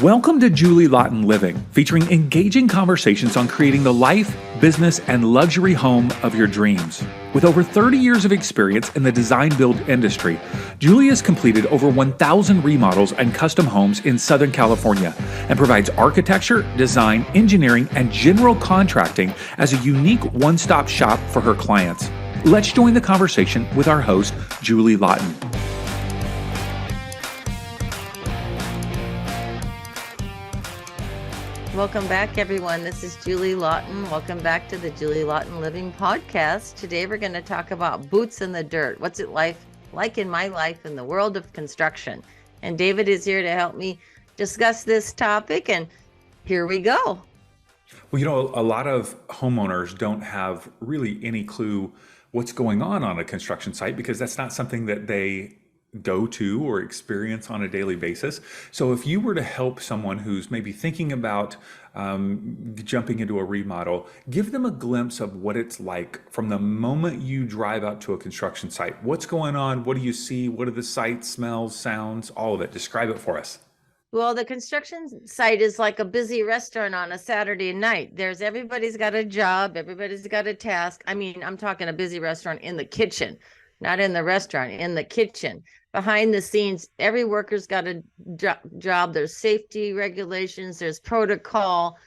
Welcome to Julie Laughton Living, featuring engaging conversations on creating the life, business, and luxury home of your dreams. With over 30 years of experience in the design-build industry, Julie has completed over 1,000 remodels and custom homes in Southern California and provides architecture, design, engineering, and general contracting as a unique one-stop shop for her clients. Let's join the conversation with our host, Julie Laughton. Welcome back, everyone. This is Julie Laughton. Welcome back to the Julie Laughton Living podcast. Today, we're going to talk about boots in the dirt. What's it like in my life in the world of construction? And David is here to help me discuss this topic. And here we go. Well, a lot of homeowners don't have really any clue what's going on a construction site because that's not something that they go to or experience on a daily basis. So if you were to help someone who's maybe thinking about jumping into a remodel, give them a glimpse of what it's like from the moment you drive out to a construction site. What's going on? What do you see? What are the sights, smells, sounds, all of it? Describe it for us. Well, the construction site is like a busy restaurant on a Saturday night. Everybody's got a job, everybody's got a task. I mean, I'm talking a busy restaurant in the kitchen, not in the restaurant, in the kitchen. Behind the scenes, every worker's got a job. There's safety regulations, there's protocol,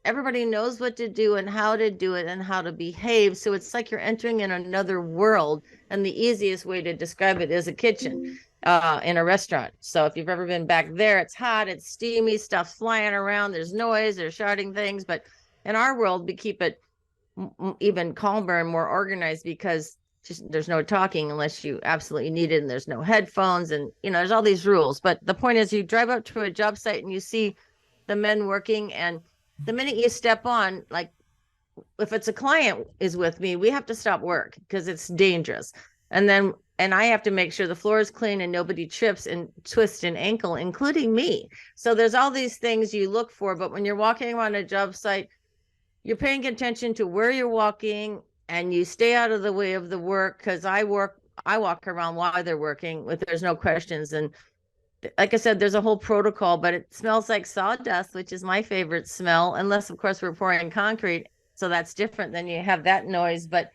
everybody knows what to do and how to do it and how to behave. So it's like you're entering in another world. And the easiest way to describe it is a kitchen in a restaurant. So if you've ever been back there, it's hot, it's steamy, stuff's flying around, there's noise, there's shouting things. But in our world, we keep it even calmer and more organized because there's no talking unless you absolutely need it, and there's no headphones, and there's all these rules. But the point is, you drive up to a job site and you see the men working, and the minute you step on, like if it's a client is with me, we have to stop work because it's dangerous. And I have to make sure the floor is clean and nobody trips and twists an ankle, including me. So there's all these things you look for, but when you're walking around a job site, you're paying attention to where you're walking, and you stay out of the way of the work, because I walk around while they're working there's no questions. And like I said, there's a whole protocol, but it smells like sawdust, which is my favorite smell, unless of course we're pouring concrete. So that's different. Then you have that noise, but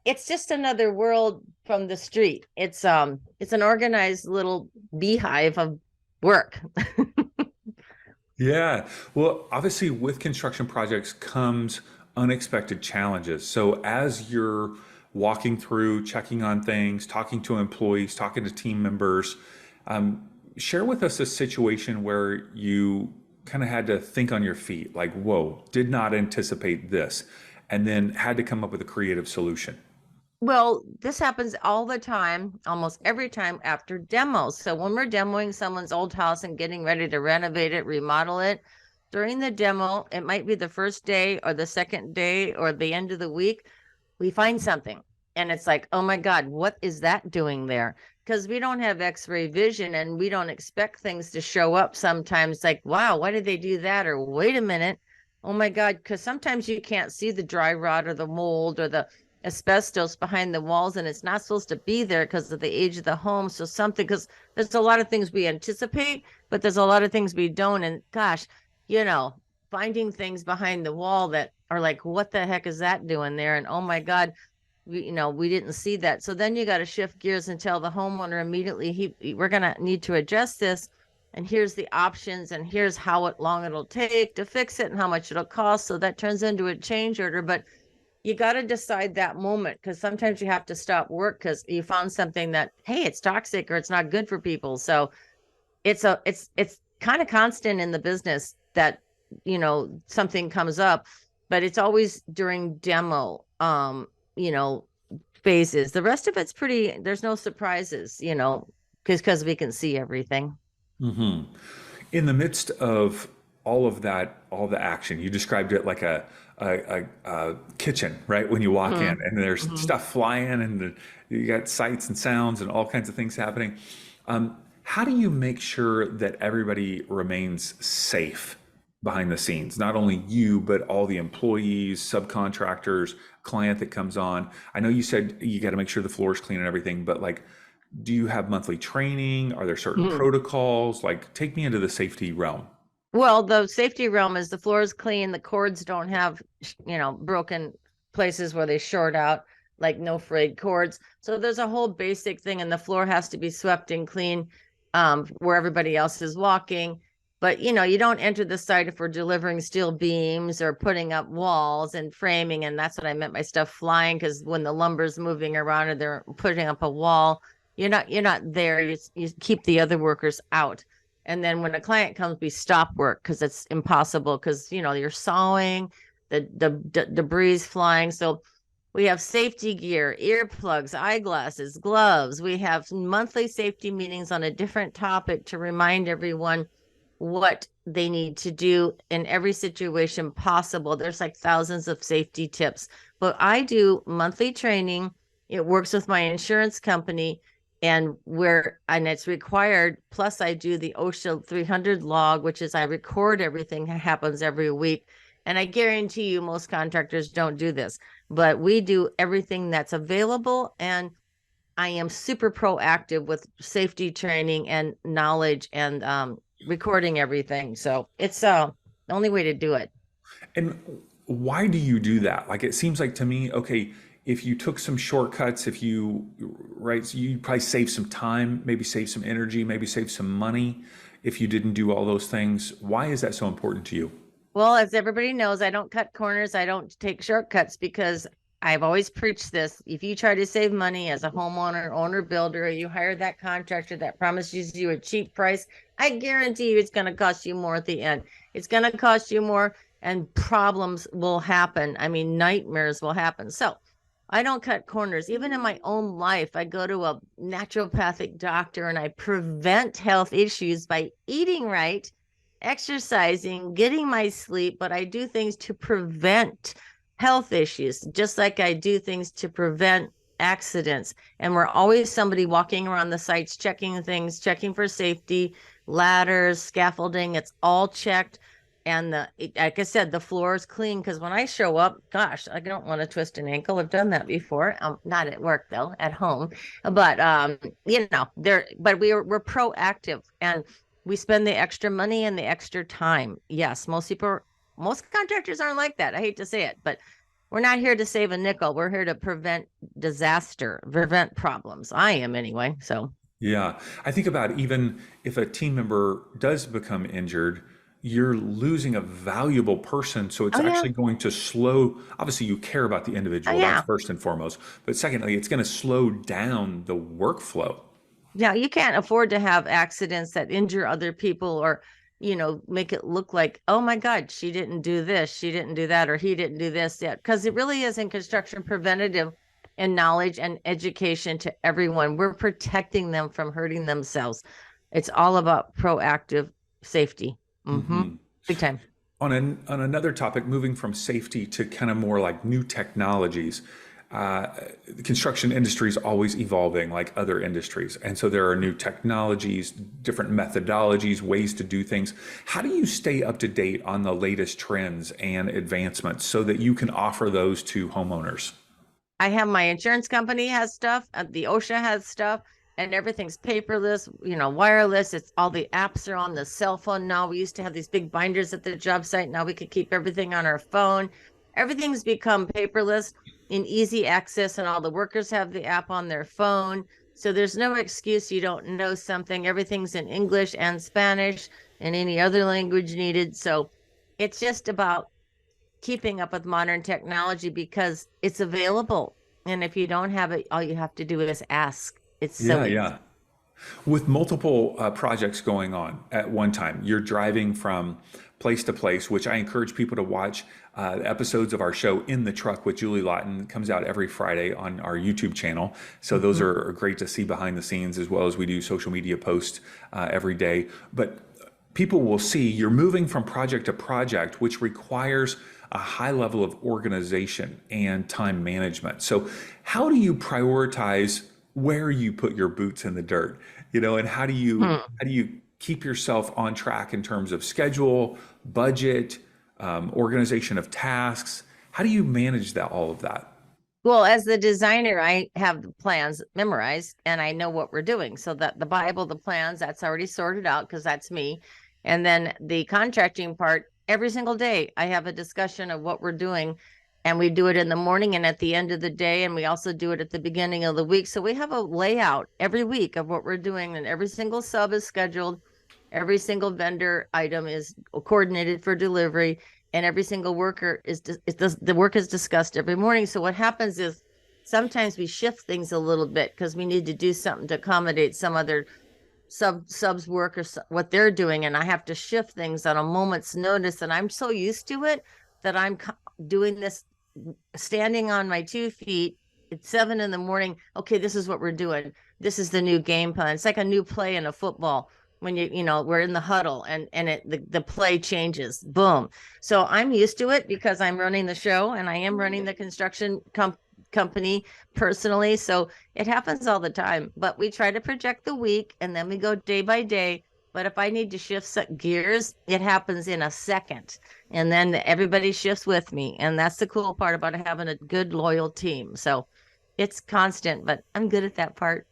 it's just another world from the street. It's an organized little beehive of work. Yeah. Well, obviously with construction projects comes unexpected challenges. So as you're walking through, checking on things, talking to employees, talking to team members, share with us a situation where you kind of had to think on your feet, like, whoa, did not anticipate this, and then had to come up with a creative solution. Well, this happens all the time, almost every time after demos. So when we're demoing someone's old house and getting ready to renovate it, remodel it, during the demo, it might be the first day or the second day or the end of the week, we find something. And it's like, oh my God, what is that doing there? Because we don't have X-ray vision and we don't expect things to show up sometimes, like, wow, why did they do that? Or wait a minute, oh my God, because sometimes you can't see the dry rot or the mold or the asbestos behind the walls, and it's not supposed to be there because of the age of the home. So because there's a lot of things we anticipate, but there's a lot of things we don't. And gosh, finding things behind the wall that are like, what the heck is that doing there? And oh my God, we didn't see that. So then you got to shift gears and tell the homeowner immediately, we're going to need to adjust this. And here's the options, and here's how long it'll take to fix it and how much it'll cost. So that turns into a change order. But you got to decide that moment, because sometimes you have to stop work because you found something that, hey, it's toxic or it's not good for people. So it's kind of constant in the business that something comes up, but it's always during demo phases. The rest of it's there's no surprises, because we can see everything. Mm-hmm. In the midst of all of that, all the action, you described it like a kitchen, right? When you walk in and there's stuff flying and you got sights and sounds and all kinds of things happening. How do you make sure that everybody remains safe behind the scenes? Not only you, but all the employees, subcontractors, client that comes on. I know you said you got to make sure the floor is clean and everything, but like Do you have monthly training? Are there certain protocols? Like, take me into the safety realm. Well, the safety realm is the floor is clean, the cords don't have, broken places where they short out, like no frayed cords. So there's a whole basic thing, and the floor has to be swept and clean where everybody else is walking. But you don't enter the site if we're delivering steel beams or putting up walls and framing, and that's what I meant by stuff flying. Because when the lumber's moving around or they're putting up a wall, you're not there. You keep the other workers out. And then when a client comes, we stop work because it's impossible because you're sawing, the debris flying. So we have safety gear, earplugs, eyeglasses, gloves. We have monthly safety meetings on a different topic to remind everyone what they need to do in every situation possible. There's like thousands of safety tips, but I do monthly training. It works with my insurance company and it's required. Plus I do the OSHA 300 log, which is I record everything that happens every week. And I guarantee you most contractors don't do this, but we do everything that's available. And I am super proactive with safety training and knowledge and recording everything. So it's the only way to do it. And why do you do that? Like, it seems like to me, okay, if you took some shortcuts, if you, right, so you probably save some time, maybe save some energy, maybe save some money if you didn't do all those things. Why is that so important to you? Well, as everybody knows, I don't cut corners. I don't take shortcuts because I've always preached this. If you try to save money as a homeowner, owner, builder, or you hire that contractor that promises you a cheap price, I guarantee you it's going to cost you more at the end. It's going to cost you more and problems will happen. I mean, nightmares will happen. So I don't cut corners. Even in my own life, I go to a naturopathic doctor and I prevent health issues by eating right, exercising, getting my sleep, but I do things to prevent health issues, just like I do things to prevent accidents. And we're always somebody walking around the sites, checking things, checking for safety, ladders, scaffolding, it's all checked. And like I said, the floor is clean because when I show up, gosh, I don't want to twist an ankle. I've done that before. Not at work though, at home. But but we're proactive and we spend the extra money and the extra time. Yes, most contractors aren't like that. I hate to say it, but we're not here to save a nickel. We're here to prevent disaster, prevent problems. I am anyway. So Yeah. I think about even if a team member does become injured, you're losing a valuable person. So it's oh yeah, actually going to slow, obviously, you care about the oh individual, that's yeah. first and foremost. But secondly, it's going to slow down the workflow. Yeah, you can't afford to have accidents that injure other people or, make it look like, oh my God, she didn't do this, she didn't do that, or he didn't do this yet. Because it really is in construction preventative and knowledge and education to everyone. We're protecting them from hurting themselves. It's all about proactive safety. Mm-hmm. Mhm. Big time. On another topic, moving from safety to kind of more like new technologies, uh, the construction industry is always evolving like other industries. And so there are new technologies, different methodologies, ways to do things. How do you stay up to date on the latest trends and advancements so that you can offer those to homeowners? I have my insurance company has stuff, the OSHA has stuff, and everything's paperless, wireless. It's all the apps are on the cell phone now. We used to have these big binders at the job site. Now we could keep everything on our phone. Everything's become paperless in easy access, and all the workers have the app on their phone. So there's no excuse you don't know something. Everything's in English and Spanish and any other language needed. So it's just about keeping up with modern technology because it's available. And if you don't have it, all you have to do is ask. It's so Yeah, easy. yeah. With multiple projects going on at one time, you're driving from place to place, which I encourage people to watch episodes of our show In the Truck with Julie Laughton. It comes out every Friday on our YouTube channel. So those Mhm. are great to see behind the scenes, as well as we do social media posts every day. But people will see you're moving from project to project, which requires a high level of organization and time management. So how do you prioritize where you put your boots in the dirt? And how do you keep yourself on track in terms of schedule, budget, organization of tasks? How do you manage all of that? Well, as the designer, I have the plans memorized and I know what we're doing. So that the Bible, the plans, that's already sorted out because that's me. And then the contracting part, every single day, I have a discussion of what we're doing. And we do it in the morning and at the end of the day. And we also do it at the beginning of the week. So we have a layout every week of what we're doing, and every single sub is scheduled. Every single vendor item is coordinated for delivery, and every single worker the work is discussed every morning. So what happens is sometimes we shift things a little bit because we need to do something to accommodate some other subs work or what they're doing, and I have to shift things on a moment's notice. And I'm so used to it that I'm doing this standing on my 2 feet at 7 a.m. Okay, this is what we're doing. This is the new game plan. It's like a new play in a football when we're in the huddle and the play changes. Boom. So I'm used to it because I'm running the show and I am running the construction company personally. So it happens all the time, but we try to project the week and then we go day by day. But if I need to shift gears, it happens in a second. And then everybody shifts with me. And that's the cool part about having a good, loyal team. So it's constant, but I'm good at that part.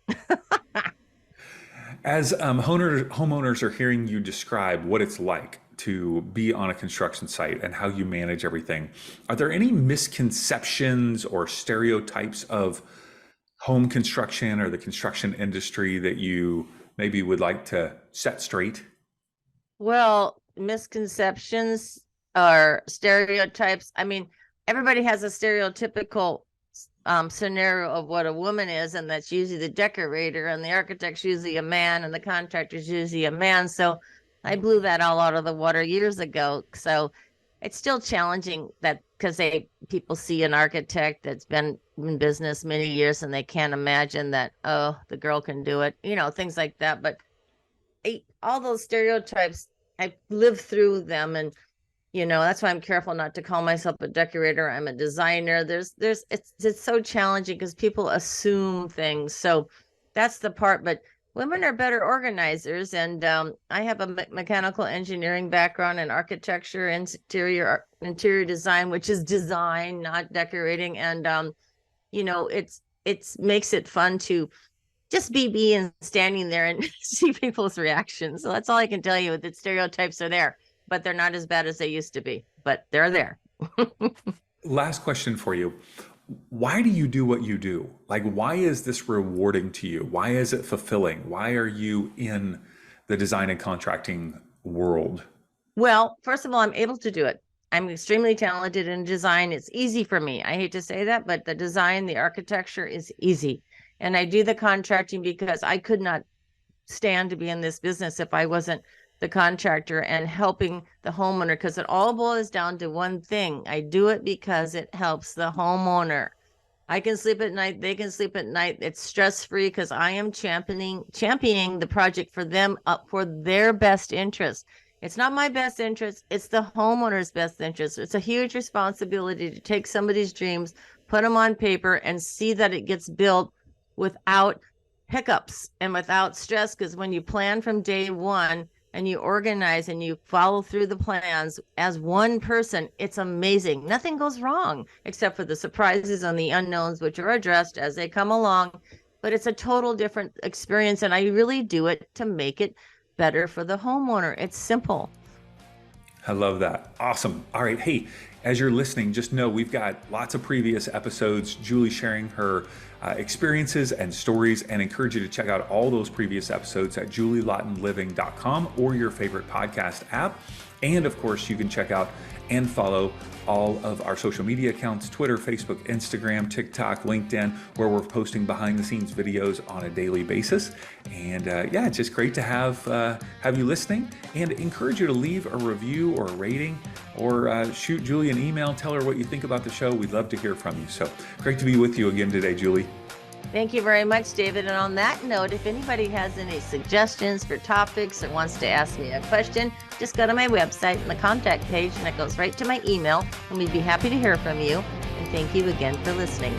As homeowners are hearing you describe what it's like to be on a construction site and how you manage everything, are there any misconceptions or stereotypes of home construction or the construction industry that you maybe would like to set straight? Well, misconceptions or stereotypes. I mean, everybody has a stereotypical scenario of what a woman is, and that's usually the decorator, and the architect's usually a man, and the contractor's usually a man. So I blew that all out of the water years ago. So it's still challenging that because people see an architect that's been in business many years and they can't imagine that, oh, the girl can do it, things like that. But all those stereotypes, I lived through them, and that's why I'm careful not to call myself a decorator. I'm a designer. It's so challenging because people assume things. So that's the part. But women are better organizers, and I have a mechanical engineering background and architecture, interior design, which is design, not decorating. And it's makes it fun to just be and standing there and see people's reactions. So that's all I can tell you. The stereotypes are there, but they're not as bad as they used to be, but they're there. Last question for you. Why do you do what you do? Like, why is this rewarding to you? Why is it fulfilling? Why are you in the design and contracting world? Well, first of all, I'm able to do it. I'm extremely talented in design. It's easy for me. I hate to say that, but the design, the architecture is easy. And I do the contracting because I could not stand to be in this business if I wasn't the contractor and helping the homeowner, because it all boils down to one thing. I do it because it helps the homeowner. I can sleep at night. They can sleep at night. It's stress-free because I am championing the project for them, up for their best interest. It's not my best interest. It's the homeowner's best interest. It's a huge responsibility to take somebody's dreams, put them on paper, and see that it gets built without hiccups and without stress. Because when you plan from day one and you organize and you follow through the plans as one person, it's amazing. Nothing goes wrong except for the surprises and the unknowns, which are addressed as they come along. But it's a total different experience. And I really do it to make it better for the homeowner. It's simple. I love that. Awesome. All right. Hey, as you're listening, just know we've got lots of previous episodes, Julie sharing her experiences and stories, and encourage you to check out all those previous episodes at julielaughtonliving.com or your favorite podcast app. And of course, you can check out and follow all of our social media accounts, Twitter, Facebook, Instagram, TikTok, LinkedIn, where we're posting behind the scenes videos on a daily basis. And yeah, it's just great to have you listening, and encourage you to leave a review or a rating, or shoot Julie an email, tell her what you think about the show. We'd love to hear from you. So great to be with you again today, Julie. Thank you very much, David. And on that note, if anybody has any suggestions for topics or wants to ask me a question, just go to my website and the contact page, and it goes right to my email, and we'd be happy to hear from you. And thank you again for listening.